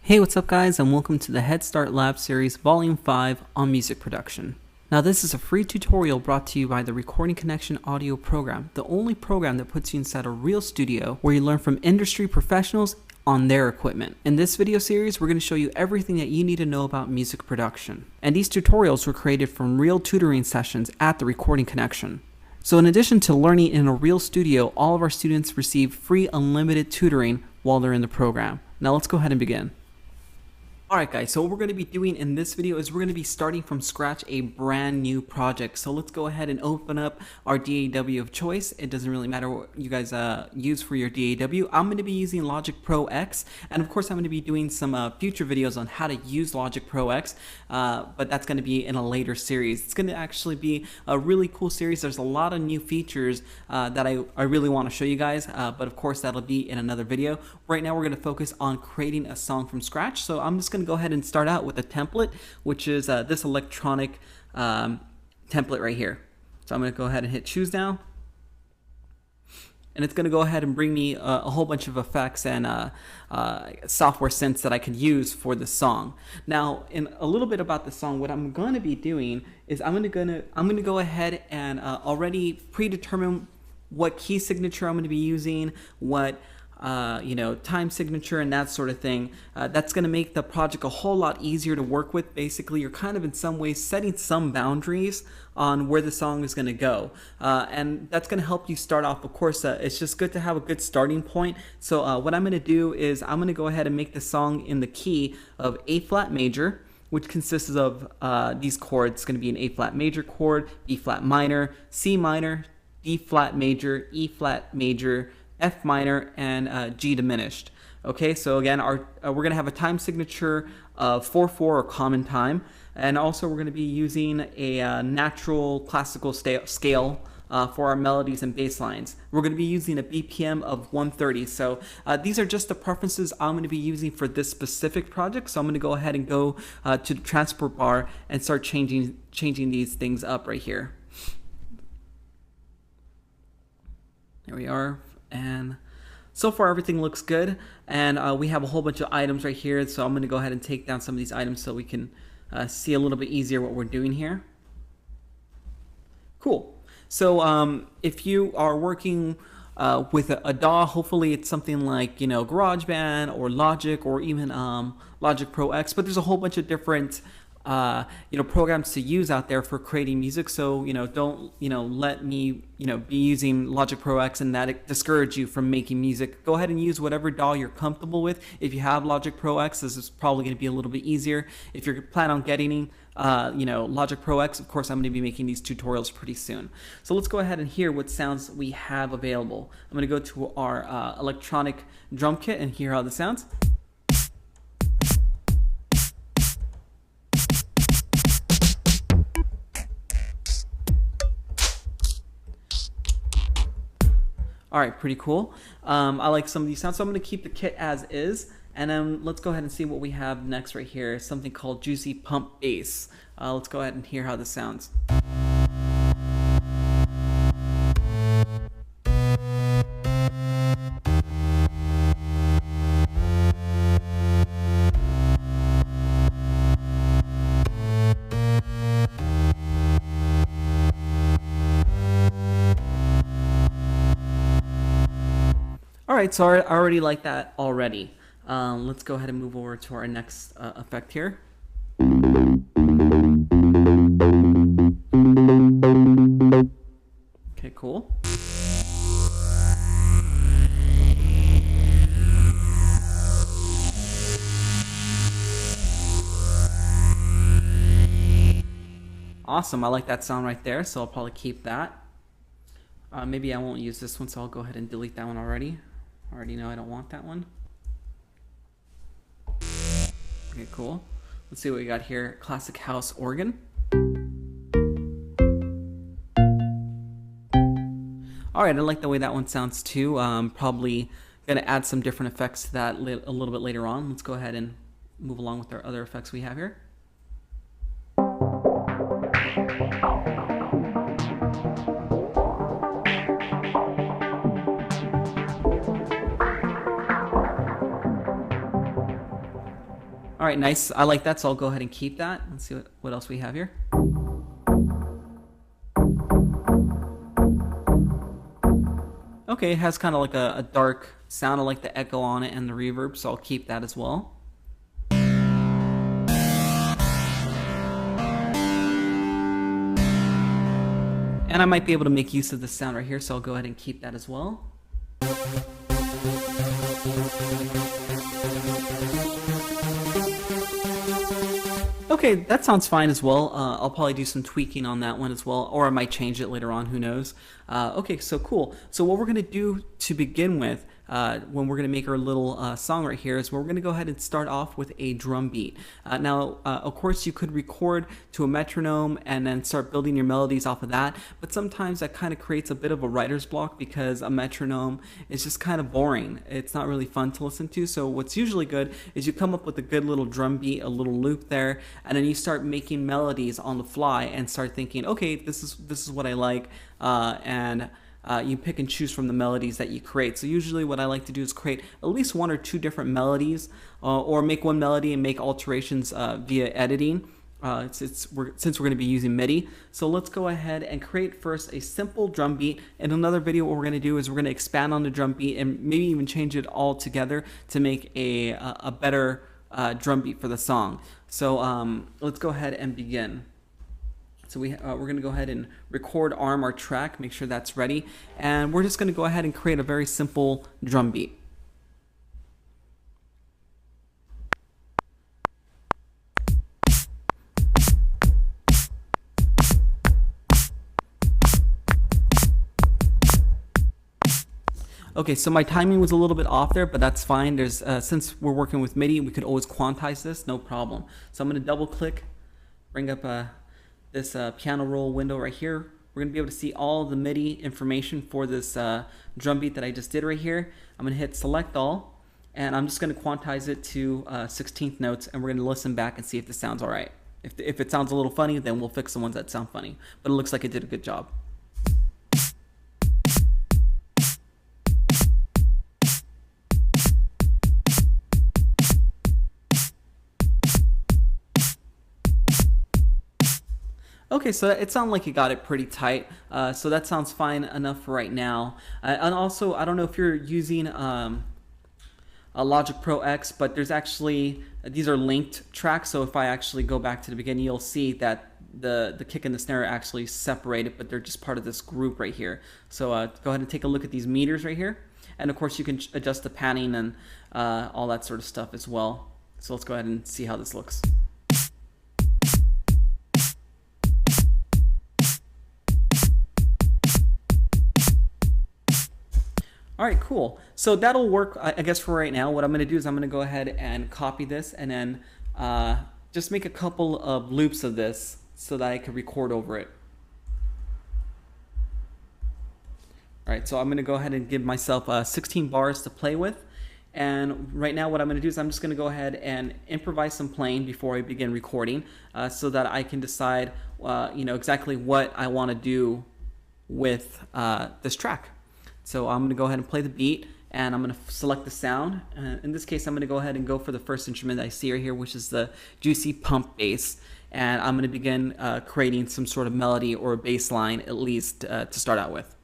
Hey, what's up guys, and welcome to the Head Start Lab Series Volume 5 on music production. Now this is a free tutorial brought to you by the Recording Connection audio program, the only program that puts you inside a real studio where you learn from industry professionals on their equipment. In this video series, we're going to show you everything that you need to know about music production. And these tutorials were created from real tutoring sessions at the Recording Connection. So in addition to learning in a real studio, all of our students receive free unlimited tutoring while they're in the program. Now let's go ahead and begin. Alright guys, so what we're going to be doing in this video is we're going to be starting from scratch a brand new project. So let's go ahead and open up our DAW of choice. It doesn't really matter what you guys use for your DAW. I'm going to be using Logic Pro X, and of course I'm going to be doing some future videos on how to use Logic Pro X, but that's going to be in a later series. It's going to actually be a really cool series. There's a lot of new features that I really want to show you guys, but of course that'll be in another video. Right now we're going to focus on creating a song from scratch, so I'm just going to go ahead and start out with a template, which is this electronic template right here. So I'm going to go ahead and hit choose now, and it's going to go ahead and bring me a whole bunch of effects and software synths that I could use for the song. Now, in a little bit about the song, what I'm going to be doing is I'm going to go ahead and already predetermine what key signature I'm going to be using, what time signature and that sort of thing. That's going to make the project a whole lot easier to work with. Basically, you're kind of in some ways setting some boundaries on where the song is going to go, and that's going to help you start off. Of course, it's just good to have a good starting point. So what I'm going to do is I'm going to go ahead and make the song in the key of A flat major, which consists of these chords. It's going to be an A flat major chord, B flat minor, C minor, D flat major, E flat major, F minor, and G diminished. Okay, so again, we're going to have a time signature of 4/4 or common time, and also we're going to be using a natural classical scale for our melodies and bass lines. We're going to be using a BPM of 130. So these are just the preferences I'm going to be using for this specific project. So I'm going to go ahead and go to the transport bar and start changing these things up right here. There we are. And so far everything looks good, and we have a whole bunch of items right here, so I'm going to go ahead and take down some of these items so we can see a little bit easier what we're doing here. Cool. So if you are working with a DAW, hopefully it's something like GarageBand or Logic or even Logic Pro X, but there's a whole bunch of different programs to use out there for creating music. So don't let me be using Logic Pro X and that discourage you from making music. Go ahead and use whatever DAW you're comfortable with. If you have Logic Pro X, this is probably going to be a little bit easier. If you're planning on getting Logic Pro X, of course I'm going to be making these tutorials pretty soon. So let's go ahead and hear what sounds we have available. I'm going to go to our electronic drum kit and hear how this sounds. All right, pretty cool. I like some of these sounds, so I'm going to keep the kit as is, and then let's go ahead and see what we have next right here. Something called Juicy Pump Bass. Let's go ahead and hear how this sounds. Alright, so I already like that already. Let's go ahead and move over to our next effect here. Okay, cool. Awesome, I like that sound right there, so I'll probably keep that. Maybe I won't use this one, so I'll go ahead and delete that one already. I already know I don't want that one. Okay, cool. Let's see what we got here. Classic house organ. Alright, I like the way that one sounds too. Probably gonna add some different effects to that a little bit later on. Let's go ahead and move along with our other effects we have here. All right, nice. I like that, so I'll go ahead and keep that. Let's see what else we have here. Okay, it has kind of like a dark sound. I like the echo on it and the reverb, so I'll keep that as well. And I might be able to make use of this sound right here, so I'll go ahead and keep that as well. Okay, that sounds fine as well. I'll probably do some tweaking on that one as well, or I might change it later on, who knows. Okay, so cool. So what we're going to do to begin with, when we're going to make our little song right here, is we're going to go ahead and start off with a drum beat. Now, of course, you could record to a metronome and then start building your melodies off of that, but sometimes that kind of creates a bit of a writer's block because a metronome is just kind of boring. It's not really fun to listen to, so what's usually good is you come up with a good little drum beat, a little loop there, and then you start making melodies on the fly and start thinking, okay, this is what I like, and you pick and choose from the melodies that you create. So usually what I like to do is create at least one or two different melodies, or make one melody and make alterations via editing. Since we're going to be using MIDI. So let's go ahead and create first a simple drum beat. In another video, what we're going to do is we're going to expand on the drum beat and maybe even change it all together to make a better drum beat for the song. So let's go ahead and begin. So we're going to go ahead and record arm our track, make sure that's ready, and we're just going to go ahead and create a very simple drum beat. Okay, so my timing was a little bit off there, but that's fine. There's since we're working with MIDI, we could always quantize this, no problem. So I'm going to double click, bring up this piano roll window right here. We're going to be able to see all the MIDI information for this drum beat that I just did right here. I'm going to hit select all, and I'm just going to quantize it to 16th notes, and we're going to listen back and see if this sounds all right. If it sounds a little funny, then we'll fix the ones that sound funny. But it looks like it did a good job. Okay, so it sounded like you got it pretty tight, so that sounds fine enough for right now. And also, I don't know if you're using a Logic Pro X, but there's actually, these are linked tracks, so if I actually go back to the beginning, you'll see that the kick and the snare are actually separated, but they're just part of this group right here. So go ahead and take a look at these meters right here, and of course you can adjust the panning and all that sort of stuff as well. So let's go ahead and see how this looks. All right, cool. So that'll work, I guess, for right now. What I'm going to do is I'm going to go ahead and copy this and then just make a couple of loops of this so that I can record over it. All right, so I'm going to go ahead and give myself 16 bars to play with. And right now what I'm going to do is I'm just going to go ahead and improvise some playing before I begin recording so that I can decide exactly what I want to do with this track. So I'm going to go ahead and play the beat, and I'm going to select the sound. In this case, I'm going to go ahead and go for the first instrument that I see right here, which is the juicy pump bass. And I'm going to begin creating some sort of melody or bass line, at least, to start out with.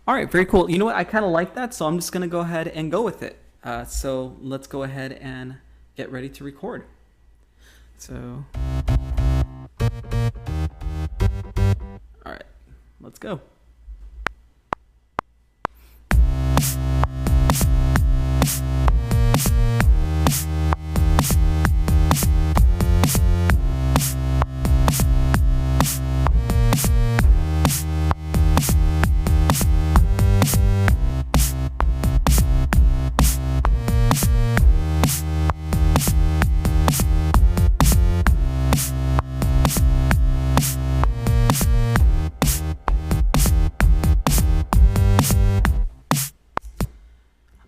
All right, very cool. You know what? I kind of like that, so I'm just going to go ahead and go with it. So let's go ahead and get ready to record. So, all right, let's go.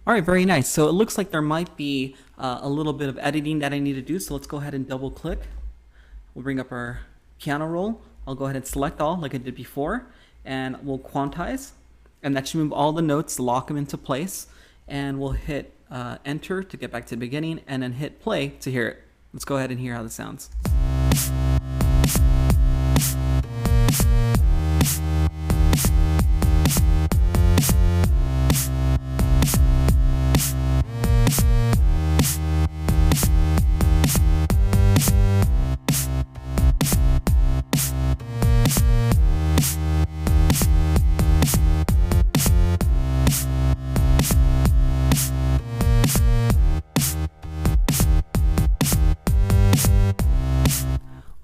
All right, very nice. So it looks like there might be a little bit of editing that I need to do. So let's go ahead and double click. We'll bring up our piano roll. I'll go ahead and select all like I did before, and we'll quantize. And that should move all the notes, lock them into place. And we'll hit enter to get back to the beginning, and then hit play to hear it. Let's go ahead and hear how this sounds.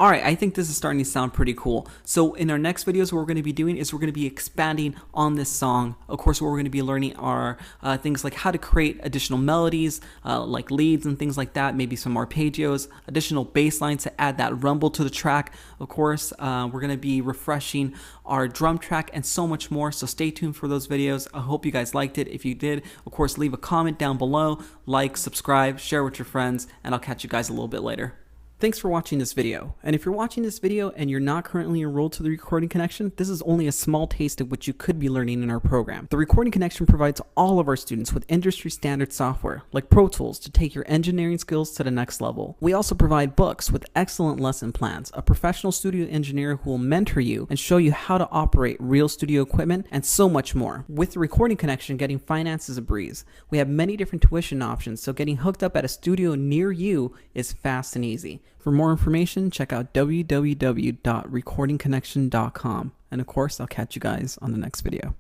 All right, I think this is starting to sound pretty cool. So in our next videos, what we're going to be doing is we're going to be expanding on this song. Of course, what we're going to be learning are things like how to create additional melodies, like leads and things like that, maybe some arpeggios, additional bass lines to add that rumble to the track. Of course, we're going to be refreshing our drum track and so much more. So stay tuned for those videos. I hope you guys liked it. If you did, of course, leave a comment down below, like, subscribe, share with your friends, and I'll catch you guys a little bit later. Thanks for watching this video, and if you're watching this video and you're not currently enrolled to the Recording Connection, this is only a small taste of what you could be learning in our program. The Recording Connection provides all of our students with industry standard software like Pro Tools to take your engineering skills to the next level. We also provide books with excellent lesson plans, a professional studio engineer who will mentor you and show you how to operate real studio equipment, and so much more. With the Recording Connection, getting finance is a breeze. We have many different tuition options, so getting hooked up at a studio near you is fast and easy. For more information, check out www.recordingconnection.com. And of course, I'll catch you guys on the next video.